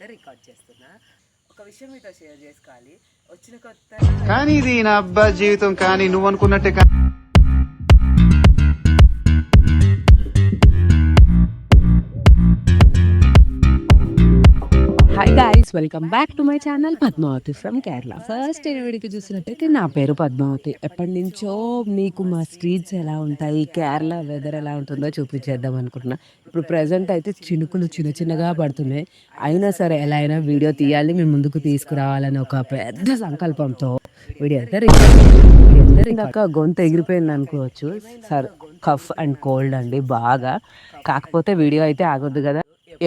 అయితే రికార్డ్ చేస్తున్నా. ఒక విషయం మీతో షేర్ చేసుకోవాలి. వచ్చిన కొత్త కానీ ఇది నా అబ్బా జీవితం కానీ నువ్వు అనుకున్నట్టే hi guys, welcome back to my channel Padmavathi from Kerala. First వీడికి చూసినట్టయితే నా పేరు పద్మావతి. ఎప్పటి నుంచో మీకు మా స్ట్రీట్స్ ఎలా ఉంటాయి, కేరళ వెదర్ ఎలా ఉంటుందో చూపించేద్దాం అనుకుంటున్నా. ఇప్పుడు ప్రజెంట్ అయితే చినుకులు చిన్నగా పడుతున్నాయి. అయినా సరే ఎలా అయినా వీడియో తీయాలి, మేము ముందుకు తీసుకురావాలని ఒక పెద్ద సంకల్పంతో వీడియో అయితే ఇందాక గొంతు ఎగిరిపోయింది అనుకోవచ్చు. సార్, కఫ్ అండ్ కోల్డ్ అండి బాగా. కాకపోతే వీడియో అయితే ఆగొద్దు కదా.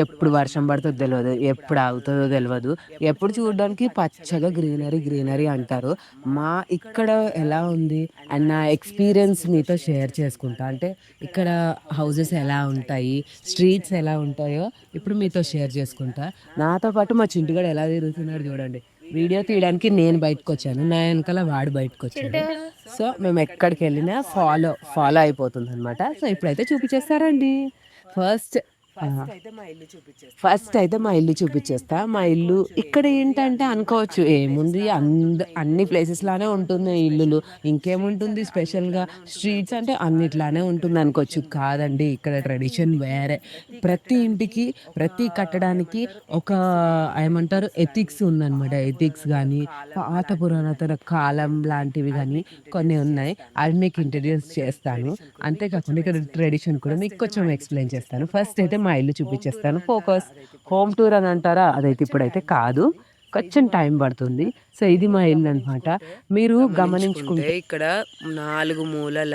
ఎప్పుడు వర్షం పడుతుందో తెలియదు, ఎప్పుడు ఆగుతుందో తెలియదు. ఎప్పుడు చూడడానికి పచ్చగా గ్రీనరీ అంటారు. మా ఇక్కడ ఎలా ఉంది అండ్ నా ఎక్స్పీరియన్స్ మీతో షేర్ చేసుకుంటా. అంటే ఇక్కడ హౌజెస్ ఎలా ఉంటాయి, స్ట్రీట్స్ ఎలా ఉంటాయో ఇప్పుడు మీతో షేర్ చేసుకుంటా. నాతో పాటు మా చింటిగాడు ఎలా తిరుగుతున్నాడు చూడండి. వీడియో తీయడానికి నేను బయటకు వచ్చాను, నా వెనకాల వాడు బయటకు వచ్చాడు. సో మేము ఎక్కడికి వెళ్ళినా ఫాలో అయిపోతుంది అనమాట. సో ఇప్పుడైతే చూపించేస్తారండి. ఫస్ట్ అయితే మా ఇల్లు చూపించేస్తా. మా ఇల్లు ఇక్కడ ఏంటంటే అనుకోవచ్చు ఏముంది, అన్ని ప్లేసెస్ లానే ఉంటుంది ఇల్లులు, ఇంకేముంటుంది స్పెషల్గా, స్ట్రీట్స్ అంటే అన్నిట్లానే ఉంటుంది అనుకోవచ్చు. కాదండి, ఇక్కడ ట్రెడిషన్ వేరే. ప్రతి ఇంటికి ప్రతి కట్టడానికి ఒక ఏమంటారు ఎథిక్స్ ఉందన్నమాట. ఎథిక్స్ కానీ పాత పురాతన కాలం లాంటివి కానీ కొన్ని ఉన్నాయి. అవి మీకు ఇంట్రడ్యూస్ చేస్తాను. అంతేకాకుండా ఇక్కడ ట్రెడిషన్ కూడా మీకు కొంచెం ఎక్స్ప్లెయిన్ చేస్తాను. ఫస్ట్ అయితే మా ఇల్లు చూపించేస్తాను. ఫోకస్ హోమ్ టూర్ అని అంటారా, అదైతే ఇప్పుడైతే కాదు, కొంచెం టైం పడుతుంది. సో ఇది మా ఇల్లు అనమాట. మీరు గమనించుకుంటే ఇక్కడ 4 మూలల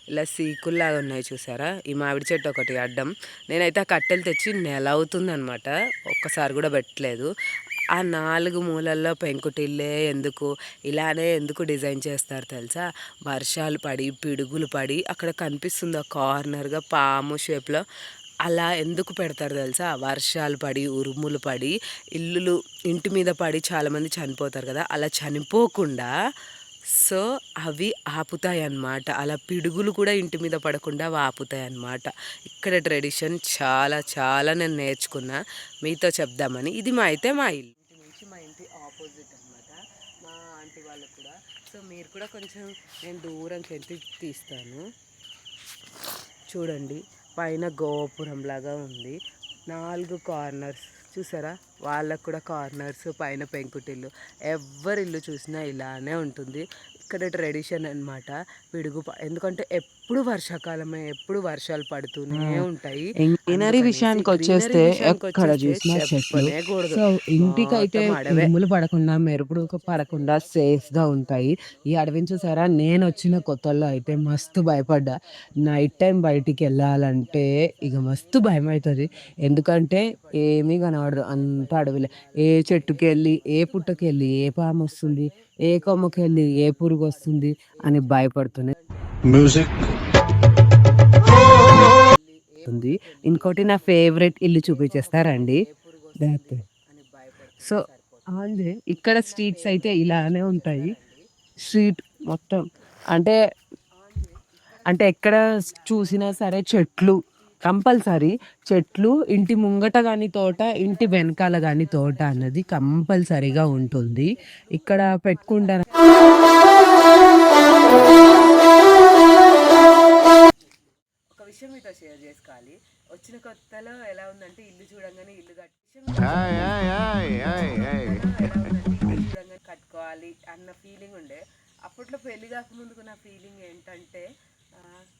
ఇలా సీకుల్లాగా ఉన్నాయి చూసారా. ఈ మామిడి చెట్టు ఒకటి అడ్డం. నేనైతే ఆ కట్టెలు తెచ్చి నెల అవుతుంది అనమాట, ఒక్కసారి కూడా పెట్టలేదు. ఆ 4 మూలల్లో పెంకుటిల్లే ఇలానే ఎందుకు డిజైన్ చేస్తారు తెలుసా? వర్షాలు పడి పిడుగులు పడి అక్కడ కనిపిస్తుంది కార్నర్గా పాము షేప్లో, అలా ఎందుకు పెడతారు తెలుసా? వర్షాలు పడి ఉరుములు పడి ఇంటి మీద పడి చాలామంది చనిపోతారు కదా, అలా చనిపోకుండా సో అవి ఆపుతాయి అన్నమాట. అలా పిడుగులు కూడా ఇంటి మీద పడకుండా ఆపుతాయి అన్నమాట. ఇక్కడ ట్రెడిషన్ చాలా నేను నేర్చుకున్నా, మీతో చెప్దామని. ఇది మా ఇల్లు నుంచి మా ఇంటి ఆపోజిట్ అనమాట, మా ఆంటీ వాళ్ళు కూడా. సో మీరు కూడా కొంచెం నేను దూరంకి వెళ్ళి తీస్తాను చూడండి. పైన గోపురం లాగా ఉంది, 4 కార్నర్స్ చూసారా. వాళ్ళకు కూడా కార్నర్స్, పైన పెంకుటిల్లు. ఎవరి ఇల్లు చూసినా ఇలానే ఉంటుంది. ఇక్కడ ట్రెడిషన్ అనమాట. ఎందుకంటే ఎప్పుడు వర్షాకాలమే, ఎప్పుడు వర్షాలు పడుతూనే ఉంటాయి. గ్రీనరీ విషయానికి వచ్చేస్తే ఎక్కడ చూసినా చెట్లు. సో ఇంటికైతే ఉరుములు పడకుండా, మెరుపులు పడకుండా సేఫ్ గా ఉంటాయి. ఈ అడవిని చూసారా, నేను వచ్చిన కొత్తల్లో అయితే మస్తు భయపడ్డా. నైట్ టైం బయటికి వెళ్ళాలంటే ఇక మస్తు భయం అవుతుంది. ఎందుకంటే ఏమీ కనబడదు, అంత అడవిలే. ఏ చెట్టుకి వెళ్ళి, ఏ పుట్టకి వెళ్ళి ఏ పాము వస్తుంది, ఏ కొమ్మకి వెళ్ళి ఏ పురుగు వస్తుంది అని భయపడుతుంది. ఇంకోటి నా ఫేవరెట్ ఇల్లు చూపించేస్తారండి. సో అంతే, ఇక్కడ స్ట్రీట్స్ అయితే ఇలానే ఉంటాయి. స్ట్రీట్ మొత్తం అంటే ఎక్కడ చూసినా సరే చెట్లు కంపల్సరీ. చెట్లు, ఇంటి ముంగట కానీ తోట, ఇంటి వెనకాల కానీ తోట అన్నది కంపల్సరీగా ఉంటుంది. ఇక్కడ పెట్టుకుంటారు. ఒక విషయం మీతో షేర్ చేసుకోవాలి. వచ్చిన కొత్తలో ఎలా ఉందంటే ఇల్లు చూడంగానే ఇల్లు కట్టుకోవాలి అన్న ఫీలింగ్ ఉండే. అప్పట్లో పెళ్లి కాకముందుకు నా ఫీలింగ్ ఏంటంటే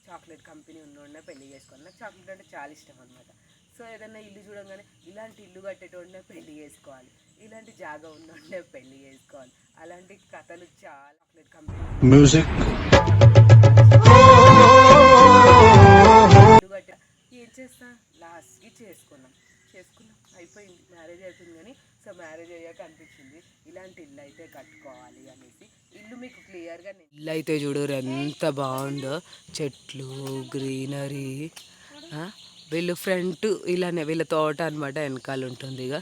చాక్లెట్ కంపెనీ ఉన్నోడినే పెళ్లి చేసుకోవాలి. నాకు చాక్లెట్ అంటే చాలా ఇష్టం అనమాట. సో ఏదైనా ఇల్లు చూడంగానే ఇలాంటి ఇల్లు కట్టేటోడినే పెళ్లి చేసుకోవాలి, ఇలాంటి జాగా ఉన్నోడినే పెళ్లి చేసుకోవాలి, అలాంటి కథలు చాలా. చాక్లెట్ కంపెనీ ఏం చేస్తా, లాస్ట్కి చేసుకున్నాం అయిపోయింది, మ్యారేజ్ అయిపోయింది. కానీ సో మ్యారేజ్ అయ్యాక అనిపించింది ఇలాంటి ఇల్లు అయితే కట్టుకోవాలి అనేసి. ఇల్లు మీకు క్లియర్గా ఇల్లు అయితే చూడరు ఎంత బాగుందో, చెట్లు గ్రీనరీ. వీళ్ళు ఫ్రంట్ ఇలానే వీళ్ళ తోట అనమాట, వెనకాల ఉంటుంది ఇక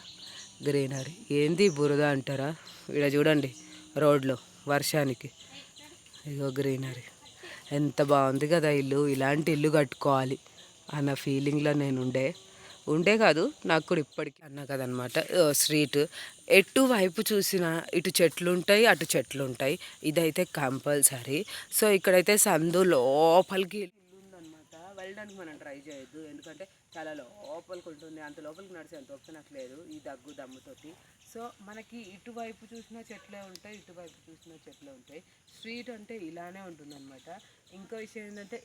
గ్రీనరీ. ఏంది బురద అంటారా, ఇక్కడ చూడండి రోడ్లో వర్షానికి ఇగో గ్రీనరీ. ఎంత బాగుంది కదా ఇల్లు. ఇలాంటి ఇల్లు కట్టుకోవాలి అన్న ఫీలింగ్లో నేను ఉండే. ఉండే కాదు, నాకు కూడా ఇప్పటికీ అన్నా కదనమాట. స్ట్రీట్ ఎటువైపు చూసినా ఇటు చెట్లు ఉంటాయి, అటు చెట్లు ఉంటాయి. ఇదైతే కంపల్సరీ. సో ఇక్కడైతే సందు లోపలికి ఉందన్నమాట. వెళ్ళడానికి మనం ట్రై చేయొద్దు, ఎందుకంటే చాలా లోపలికి ఉంటుంది. అంత లోపలికి నడిచేంత ఓపిక నాకు లేదు ఈ దగ్గు దమ్ముతోటి. సో మనకి ఇటువైపు చూసినా చెట్లే ఉంటాయి, ఇటువైపు చూసినా చెట్లే ఉంటాయి. స్ట్రీట్ అంటే ఇలానే ఉంటుందన్నమాట. ఇంకో విషయం ఏంటంటే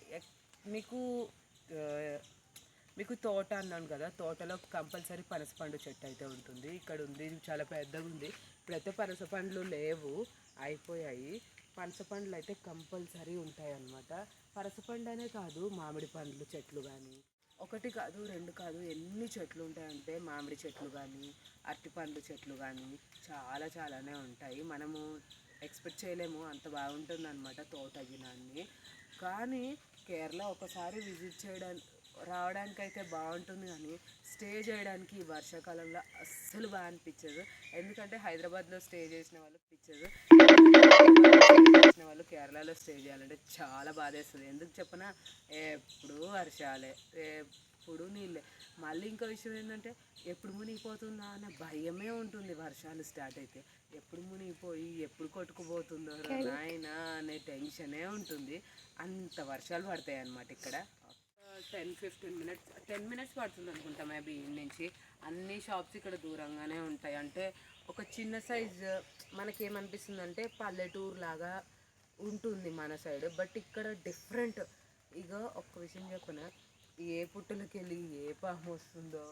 మీకు తోట అన్నాను కదా, తోటలో కంపల్సరీ పనసపండు చెట్టు అయితే ఉంటుంది. ఇక్కడ ఉంది, చాలా పెద్దగా ఉంది. ఇప్పుడైతే పనసపండ్లు లేవు, అయిపోయాయి. పనసపండ్లు అయితే కంపల్సరీ ఉంటాయి అన్నమాట. పనసపండు అనే కాదు, మామిడి పండ్లు చెట్లు కానీ ఒకటి కాదు, రెండు కాదు, ఎన్ని చెట్లు ఉంటాయంటే మామిడి చెట్లు కానీ అరటి పండ్లు చెట్లు కానీ చాలానే ఉంటాయి. మనము ఎక్స్పెక్ట్ చేయలేము అంత బాగుంటుంది అనమాట తోట గినాన్ని. కానీ కేరళ ఒకసారి విజిట్ రావడానికి అయితే బాగుంటుంది, కానీ స్టే చేయడానికి ఈ వర్షాకాలంలో అస్సలు బాగా అనిపించదు. ఎందుకంటే హైదరాబాద్లో స్టే చేసిన వాళ్ళు కేరళలో స్టే చేయాలంటే చాలా బాధేస్తుంది. ఎందుకు చెప్పనా, ఎప్పుడు వర్షాలే, ఎప్పుడు నీళ్ళే. మళ్ళీ ఇంకో విషయం ఏంటంటే ఎప్పుడు మునిగిపోతుందా అన్న భయమే ఉంటుంది. వర్షాలు స్టార్ట్ అయితే ఎప్పుడు మునిగిపోయి ఎప్పుడు కొట్టుకుపోతుందో నాయనా అనే టెన్షనే ఉంటుంది. అంత వర్షాలు పడతాయి అన్నమాట ఇక్కడ. 10 మినిట్స్ పడుతుంది అనుకుంటా మేబీ ఈ నుంచి. అన్ని షాప్స్ ఇక్కడ దూరంగానే ఉంటాయి. అంటే ఒక చిన్న సైజ్ మనకేమనిపిస్తుంది అంటే పల్లెటూరు లాగా ఉంటుంది మన సైడ్, బట్ ఇక్కడ డిఫరెంట్. ఇక ఒక్క విషయం చెప్పనా, ఏ పుట్టలకి వెళ్ళి ఏ పాము వస్తుందో,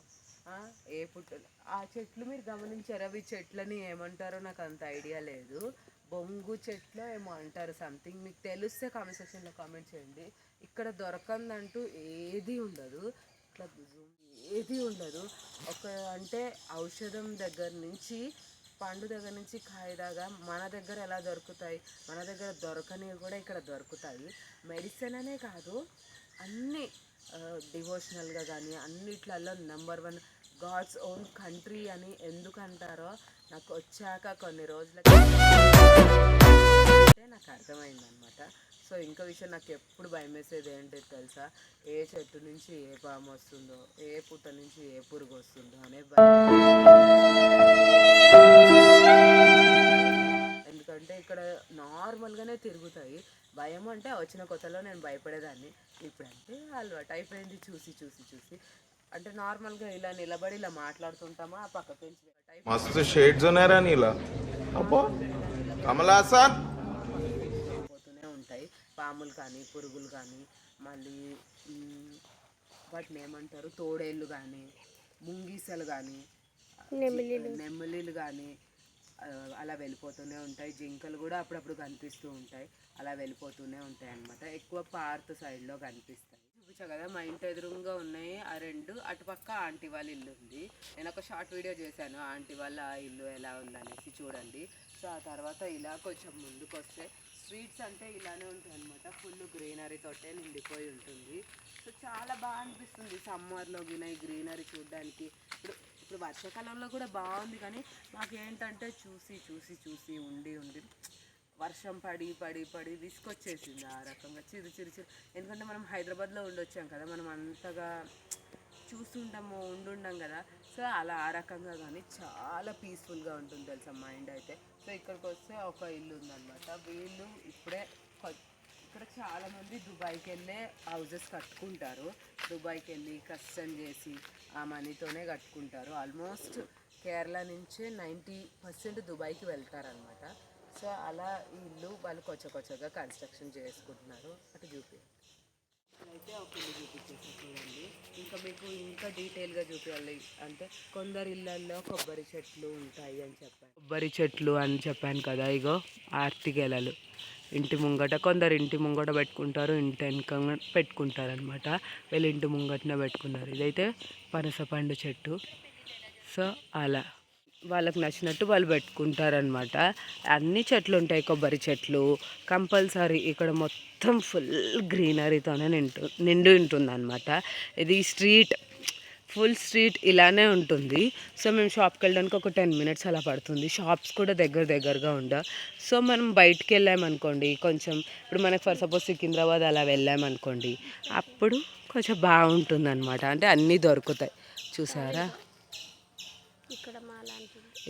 ఏ పుట్టలు ఆ చెట్లు మీరు గమనించారా? అవి చెట్లని ఏమంటారో నాకు అంత ఐడియా లేదు. బొంగు చెట్లు ఏమో అంటారు సంథింగ్. మీకు తెలిస్తే కామెంట్ సెక్షన్లో కామెంట్ చేయండి. ఇక్కడ దొరకందంటూ ఏది ఉండదు, ఇట్లా ఏది ఉండదు. అంటే ఔషధం దగ్గర నుంచి పండు దగ్గర నుంచి కాయ దాకా మన దగ్గర ఎలా దొరుకుతాయి, మన దగ్గర దొరకనివి కూడా ఇక్కడ దొరుకుతాయి. మెడిసిన్ అనే కాదు, అన్నీ డివోషనల్గా కానీ అన్నిట్లలో నెంబర్ 1 గాడ్స్ ఓన్ కంట్రీ అని ఎందుకు అంటారో నాకు వచ్చాక కొన్ని రోజులకి నాకు అర్థమైందనమాట. సో ఇంకో విషయం, నాకు ఎప్పుడు భయం వేసేది ఏంటో తెలుసా, ఏ చెట్టు నుంచి ఏ పాము వస్తుందో, ఏ పుట్ట నుంచి ఏ పురుగు వస్తుందో అనే ఎందుకంటే ఇక్కడ నార్మల్గానే తిరుగుతాయి. భయం అంటే వచ్చిన కొత్తలో నేను భయపడేదాన్ని, ఇప్పుడంటే అలవాటు అయిపోయింది. చూసి అంటే నార్మల్గా ఇలా నిలబడి ఇలా మాట్లాడుతుంటామా, ఆ పక్క పెంచి మస్తు షేడ్స్ ఉన్నారా నీలా కమలాసన్ పోతూనే ఉంటాయి పాములు కానీ పురుగులు కానీ. మళ్ళీ వాటిని ఏమంటారు, తోడేళ్ళు కానీ ముంగీసలు కానీ నెమ్మలీలు కానీ అలా వెళ్ళిపోతూనే ఉంటాయి. జింకలు కూడా అప్పుడప్పుడు కనిపిస్తూ ఉంటాయి, అలా వెళ్ళిపోతూనే ఉంటాయి అన్నమాట. ఎక్కువ పార్త్ సైడ్లో కనిపిస్తాయి. చూపించా కదా మా ఇంటి ఎదురుగా ఉన్నాయి ఆ రెండు. అటుపక్క ఆంటీ వాళ్ళ ఇల్లు ఉంది. నేను ఒక షార్ట్ వీడియో చేశాను ఆంటీ వాళ్ళ ఇల్లు ఎలా ఉందనేసి, చూడండి. సో ఆ తర్వాత ఇలా కొంచెం ముందుకు వస్తే స్ట్రీట్స్ అంటే ఇలానే ఉంటాయి అనమాట. ఫుల్ గ్రీనరీ తోటే నిండిపోయి ఉంటుంది. సో చాలా బాగా అనిపిస్తుంది సమ్మర్లో గిన ఈ గ్రీనరీ చూడడానికి. ఇప్పుడు వర్షాకాలంలో కూడా బాగుంది, కానీ మాకేంటంటే చూసి ఉండి వర్షం పడి విసుకొచ్చేసింది ఆ రకంగా చిరు. ఎందుకంటే మనం హైదరాబాద్లో ఉండొచ్చాం కదా, మనం అంతగా ఉండుండం కదా. సో అలా ఆ రకంగా కానీ చాలా పీస్ఫుల్గా ఉంటుంది తెలుసా మైండ్ అయితే. సో ఇక్కడికి వస్తే ఒక ఇల్లు ఉందన్నమాట. వీళ్ళు ఇక్కడ చాలామంది దుబాయ్కి వెళ్ళే హౌజెస్ కట్టుకుంటారు. దుబాయ్కి వెళ్ళి కష్టం చేసి ఆ మనీతోనే కట్టుకుంటారు. ఆల్మోస్ట్ కేరళ నుంచే 90% దుబాయ్కి వెళ్తారనమాట. సో అలా ఈ ఇల్లు వాళ్ళు కొచ్చగా కన్స్ట్రక్షన్ చేసుకుంటున్నారు. అటు చూపి అయితే ఒక ఇల్లు చూపించేసి చూడండి. ఇంకా మీకు ఇంకా డీటెయిల్గా చూపించాలి అంటే కొందరు ఇళ్ళల్లో కొబ్బరి చెట్లు ఉంటాయి అని చెప్పాను. కొబ్బరి చెట్లు అని చెప్పాను కదా, ఇగో ఆర్టిగెలలు ఇంటి ముంగట, కొందరు ఇంటి ముంగట పెట్టుకుంటారు, ఇంటి వెనక పెట్టుకుంటారు అనమాట. వీళ్ళు ఇంటి ముంగటనే పెట్టుకున్నారు. ఇదైతే పనసపండు చెట్టు. సో అలా వాళ్ళకి నచ్చినట్టు వాళ్ళు పెట్టుకుంటారనమాట. అన్ని చెట్లు ఉంటాయి, కొబ్బరి చెట్లు కంపల్సరీ. ఇక్కడ మొత్తం ఫుల్ గ్రీనరీతోనే నిండి ఉంటుంది అనమాట. ఇది ఫుల్ స్ట్రీట్ ఇలానే ఉంటుంది. సో మేము షాప్కి వెళ్ళడానికి ఒక 10 మినిట్స్ అలా పడుతుంది. షాప్స్ కూడా దగ్గరగా సో మనం బయటికి వెళ్ళామనుకోండి, కొంచెం ఇప్పుడు మనకు ఫర్ సపోజ్ సికింద్రాబాద్ అలా వెళ్ళామనుకోండి, అప్పుడు కొంచెం బాగుంటుంది అనమాట. అంటే అన్నీ దొరుకుతాయి. చూసారా,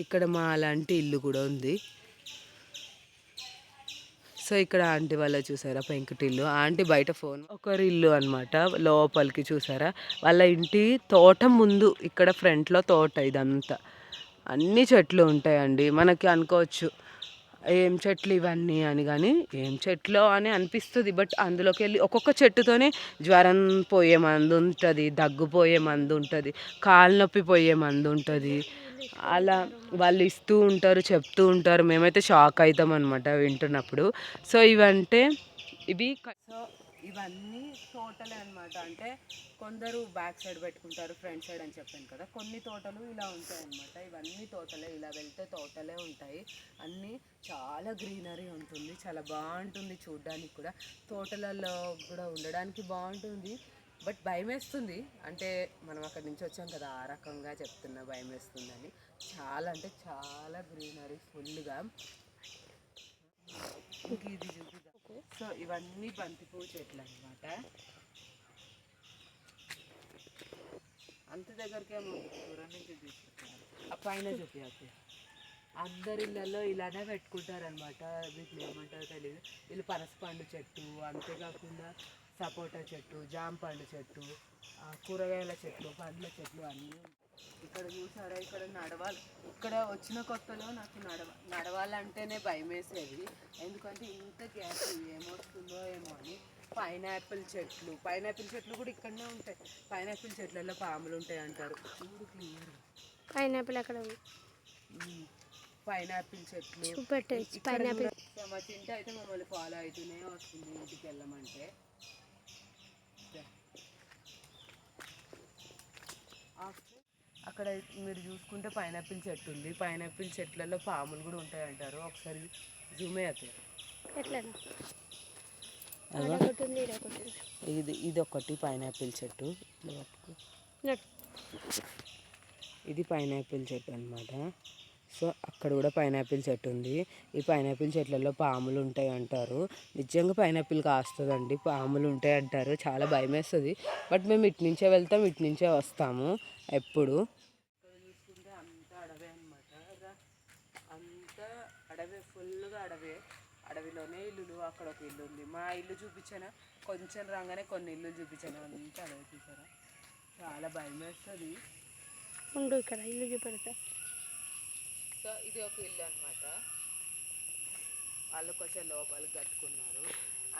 ఇక్కడ మా అలాంటి ఇల్లు కూడా ఉంది. సో ఇక్కడ ఆంటీ వాళ్ళ చూసారా పెంకుటిల్లు, ఆంటీ బయట ఫోన్, ఒకరి ఇల్లు అనమాట లోపలికి చూసారా. వాళ్ళ ఇంటి తోట ముందు, ఇక్కడ ఫ్రంట్లో తోట, ఇదంతా అన్ని చెట్లు ఉంటాయండి. మనకి అనుకోవచ్చు ఏం చెట్లు ఇవన్నీ అని, కానీ ఏం చెట్లు అని అనిపిస్తుంది. బట్ అందులోకి వెళ్ళి ఒక్కొక్క చెట్టుతోనే జ్వరం పోయే మందు ఉంటుంది, దగ్గు పోయే మందు ఉంటుంది, కాలు నొప్పి పోయే మందు ఉంటుంది. అలా వాళ్ళు ఇస్తూ ఉంటారు, చెప్తూ ఉంటారు. మేమైతే షాక్ అవుతాం అనమాట వింటున్నప్పుడు. సో ఇవి సో ఇవన్నీ తోటలే అనమాట. అంటే కొందరు బ్యాక్ సైడ్ పెట్టుకుంటారు, ఫ్రంట్ సైడ్ అని చెప్పాను కదా. కొన్ని తోటలు ఇలా ఉంటాయి అనమాట. ఇవన్నీ తోటలే, ఇలా వెళ్తే తోటలే ఉంటాయి. అన్నీ చాలా గ్రీనరీ ఉంటుంది, చాలా బాగుంటుంది చూడడానికి కూడా. తోటలలో కూడా ఉండడానికి బాగుంటుంది. బట్ భయం వేస్తుంది, అంటే మనం అక్కడి నుంచి వచ్చాం కదా, ఆ రకంగా చెప్తున్నా భయం వేస్తుందని. చాలా అంటే చాలా గ్రీనరీ ఫుల్గా. ఇది చూపిద్దాం. సో ఇవన్నీ బంతిపువ్వు చెట్లు అనమాట. అంత దగ్గరికేమో దూరం నుంచి తీసుకుంటున్నారు. ఆ పైన చూపించాలి. అందరి ఇళ్ళల్లో ఇలానే పెట్టుకుంటారనమాట. వీటిని ఏమంటారో తెలియదు. వీళ్ళు పనసపండు చెట్టు, అంతేకాకుండా సపోటా చెట్టు, జామ పండు చెట్టు, కూరగాయల చెట్లు, పండ్ల చెట్లు అన్నీ. ఇక్కడ చూసారా, ఇక్కడ నడవాలి. ఇక్కడ వచ్చిన కొత్తలో నాకు నడవాలంటేనే భయం వేసేది. ఎందుకంటే ఇంత గ్యాస్ ఏమొస్తుందో ఏమో అని. పైనాపిల్ చెట్లు కూడా ఇక్కడనే ఉంటాయి. పైనాపిల్ చెట్లలో పాములు ఉంటాయి అంటారు. చూడు క్లియర్. పైనాపిల్ అక్కడ ఉంది. పైనాపిల్ చెట్లు మా చింట అయితే మమ్మల్ని ఫాలో అవుతూనే వస్తుంది ఇంటికి వెళ్ళమంటే. అక్కడ మీరు చూసుకుంటే పైనాపిల్ చెట్టు ఉంది. పైనాపిల్ చెట్లలో పాములు కూడా ఉంటాయి అంటారు. ఒకసారి జూమ్ అవుతాయి. ఇది ఒకటి పైనాపిల్ చెట్టు. ఇది పైనాపిల్ చెట్టు అనమాట. సో అక్కడ కూడా పైనాపిల్ చెట్టు ఉంది. ఈ పైనాపిల్ చెట్లలో పాములు ఉంటాయి అంటారు. నిజంగా పైనాపిల్ కాస్తుందండి, పాములు ఉంటాయి అంటారు. చాలా భయం వేస్తుంది. బట్ మేము ఇటు నుంచే వెళ్తాం, ఇటు నుంచే వస్తాము ఎప్పుడు. ఇక్కడ చూసుకుంటే అంతా అడవే అనమాట. అంతా అడవే, ఫుల్గా అడవే. అడవిలోనే ఇల్లులు. అక్కడ ఒక ఇల్లు ఉంది. మా ఇల్లు చూపించాను, కొంచెం రాగానే కొన్ని ఇల్లు చూపించాను. అంతా అడవి చూసారా. చాలా భయం వేస్తుంది. ఇక్కడ ఇల్లు చూపెడతా. సో ఇది ఒక ఇల్లు అనమాట. వాళ్ళు కొంచెం లోపలికి కట్టుకున్నారు.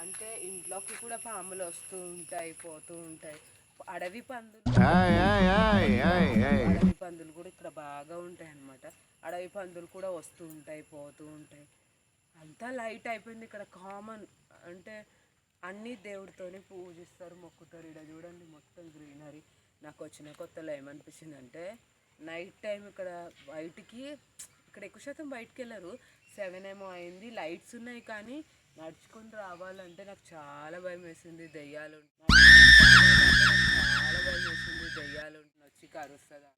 అంటే ఇంట్లోకి కూడా పాములు వస్తూ ఉంటాయి, పోతూ ఉంటాయి. అడవి పందులు కూడా ఇక్కడ బాగా ఉంటాయి అన్నమాట. అడవి పందులు కూడా వస్తూ ఉంటాయి, పోతూ ఉంటాయి. అంతా లైట్ అయిపోయింది ఇక్కడ. కామన్ అంటే అన్నీ దేవుడితోనే పూజిస్తారు, మొక్కుతారు. ఇక్కడ చూడండి మొత్తం గ్రీనరీ. నాకు వచ్చిన కొత్తలో ఏమనిపించింది అంటే, నైట్ టైం ఇక్కడ బయటికి, ఇక్కడ ఎక్కువ శాతం బయటికి వెళ్ళరు. 7 ఏమో అయింది, లైట్స్ ఉన్నాయి, కానీ నడుచుకొని రావాలంటే నాకు చాలా భయం వేసింది. దెయ్యాలు చాలా భయం వేసింది. దెయ్యాలు వచ్చి కరుస్తుంది.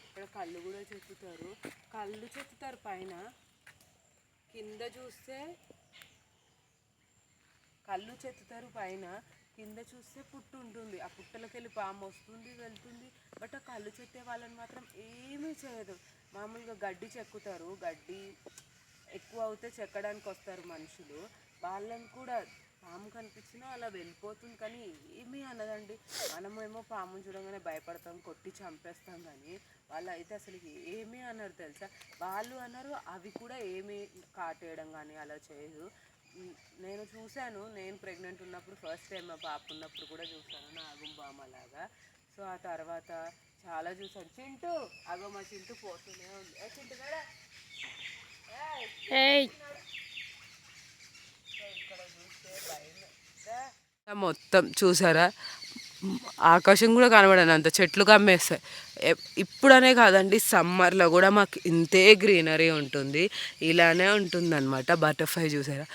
ఇక్కడ కళ్ళు కూడా చెక్కుతారు పైన. కింద చూస్తే కళ్ళు చెత్తుతారు పైన, కింద చూస్తే పుట్టు ఉంటుంది. ఆ పుట్టలోకి వెళ్ళి పాము వస్తుంది, వెళ్తుంది. బట్ ఆ కళ్ళు చెత్తే వాళ్ళని మాత్రం ఏమీ చేయదు. మామూలుగా గడ్డి చెక్కుతారు. గడ్డి ఎక్కువ అవుతే చెక్కడానికి వస్తారు మనుషులు. వాళ్ళని కూడా పాము కనిపించినా అలా వెళ్ళిపోతుంది, కానీ ఏమీ అనదండి. మనమేమో పాముని చూడగానే భయపడతాం, కొట్టి చంపేస్తాం. కానీ వాళ్ళు అయితే అసలు ఏమీ అన్నారు తెలుసా. వాళ్ళు అన్నారు, అవి కూడా ఏమీ కాటేయడం కానీ అలా చేయదు. నేను చూశాను, నేను ప్రెగ్నెంట్ ఉన్నప్పుడు ఫస్ట్ టైం మా పాప ఉన్నప్పుడు కూడా చూశాను నాగుంబామ లాగా. సో ఆ తర్వాత చాలా చూసాను. చింటూ అగో మా చింటూ పోతూనే ఉంది. చింటూ కదా ఇక్కడ చూస్తే భయం. మొత్తం చూసారా, ఆకాశం కూడా కనబడను అంత చెట్లు కమ్మేస్తాయి. ఇప్పుడనే కాదండి, సమ్మర్లో కూడా మాకు ఇంతే గ్రీనరీ ఉంటుంది. ఇలానే ఉంటుందన్నమాట. బటర్ఫ్లై చూసారా,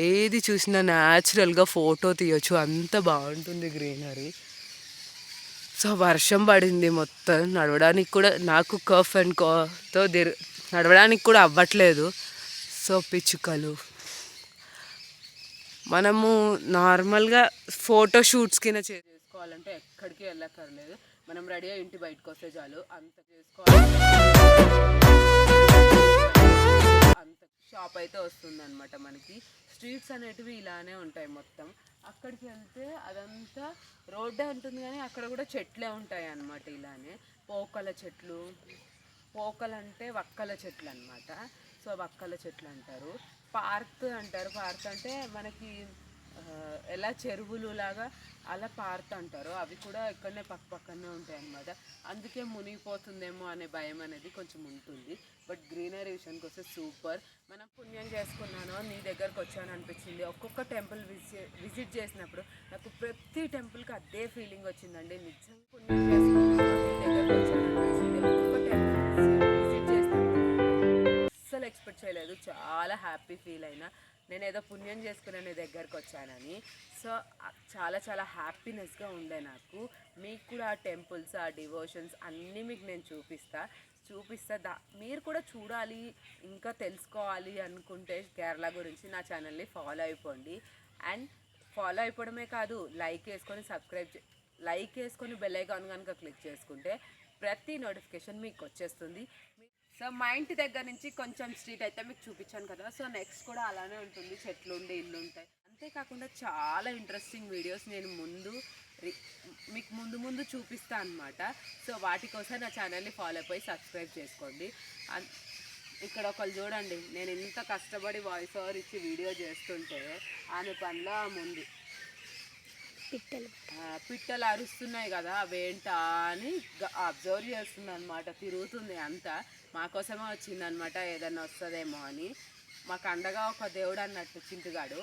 ఏది చూసినా న్యాచురల్గా ఫోటో తీయొచ్చు, అంత బాగుంటుంది గ్రీనరీ. సో వర్షం పడింది మొత్తం. నడవడానికి కూడా నాకు కఫ్ అండ్ కోతో నడవడానికి కూడా అవ్వట్లేదు. సో పిచ్చుకలు, మనము నార్మల్గా ఫోటో షూట్స్ కింద చేసుకోవాలంటే ఎక్కడికి వెళ్ళక్కర్లేదు. మనం రెడీ అయ్యి ఇంటి బయటకు వస్తే చాలు అంత చేసుకోవాలి. అంత షాప్ అయితే వస్తుందన్నమాట మనకి. స్ట్రీట్స్ అనేటివి ఇలానే ఉంటాయి మొత్తం. అక్కడికి వెళ్తే అదంతా రోడ్డే ఉంటుంది కానీ అక్కడ కూడా చెట్లే ఉంటాయి అన్నమాట. ఇలానే పోకల చెట్లు, పోకలు అంటే వక్కల చెట్లు అన్నమాట. సో వక్కల చెట్లు అంటారు. పార్క్ అంటారు. పార్క్ అంటే మనకి ఎలా చెరువులు లాగా అలా పార్క్ అంటారు. అవి కూడా ఇక్కడనే పక్కనే ఉంటాయి అన్నమాట. అందుకే మునిగిపోతుందేమో అనే భయం అనేది కొంచెం ఉంటుంది. బట్ గ్రీనరీ విషయానికి వస్తే సూపర్. మనం పుణ్యం చేసుకున్నాను, నీ దగ్గరకు వచ్చాను అనిపించింది. ఒక్కొక్క టెంపుల్ విజిట్ చేసినప్పుడు నాకు ప్రతి టెంపుల్కి అదే ఫీలింగ్ వచ్చిందండి. నిజంగా పుణ్యం చేసుకున్నాను, నీ దగ్గరకు వచ్చాను అనిపించింది. ఒక్కొక్క టెంపుల్ విజిట్ చేసినప్పుడు అస్సలు ఎక్స్పెక్ట్ చేయలేదు. చాలా హ్యాపీ ఫీల్ అయినా నేను ఏదో పుణ్యం చేసుకుని నీ దగ్గరకు వచ్చానని. సో చాలా చాలా హ్యాపీనెస్గా ఉండే నాకు. మీకు కూడా ఆ టెంపుల్స్, ఆ డివోషన్స్ అన్నీ మీకు నేను చూపిస్తా. మీరు కూడా చూడాలి, ఇంకా తెలుసుకోవాలి అనుకుంటే కేరళ గురించి నా ఛానల్ని ఫాలో అయిపోండి. అండ్ ఫాలో అయిపోవడమే కాదు, లైక్ వేసుకొని బెల్ ఐకాన్ కనుక క్లిక్ చేసుకుంటే ప్రతి నోటిఫికేషన్ మీకు వచ్చేస్తుంది. సో మా ఇంటి దగ్గర నుంచి కొంచెం స్ట్రీట్ అయితే మీకు చూపించాను కదా. సో నెక్స్ట్ కూడా అలానే ఉంటుంది, చెట్లు ఉండి ఇల్లు ఉంటాయి. అంతేకాకుండా చాలా ఇంట్రెస్టింగ్ వీడియోస్ నేను మీకు ముందు చూపిస్తాను అనమాట. సో వాటి కోసం నా ఛానల్ని ఫాలో అయిపోయి సబ్స్క్రైబ్ చేసుకోండి. ఇక్కడ ఒకళ్ళు చూడండి, నేను ఎంత కష్టపడి వాయిస్ ఓవర్ ఇచ్చి వీడియో చేస్తుంటే ఆమె పనిలో ముందు పిట్టలు అరుస్తున్నాయి కదా, అవేంటా అని అబ్జర్వ్ చేస్తుంది అనమాట. తిరుగుతుంది అంతా, మా కోసమే వచ్చిందనమాట, ఏదన్నా వస్తుందేమో అని. మాకు అండగా ఒక దేవుడు అన్నట్టు చింటుగాడు.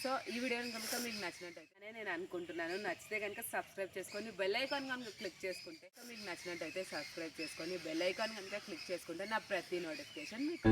సో ఈ వీడియోని కనుక మీకు నచ్చినట్టయితే నేను అనుకుంటున్నాను. నచ్చితే కనుక సబ్స్క్రైబ్ చేసుకొని బెల్ ఐకాన్ కనుక క్లిక్ చేసుకుంటే, మీకు నచ్చినట్టయితే సబ్స్క్రైబ్ చేసుకొని బెల్ ఐకాన్ కనుక క్లిక్ చేసుకుంటే నా ప్రతి నోటిఫికేషన్ మీకు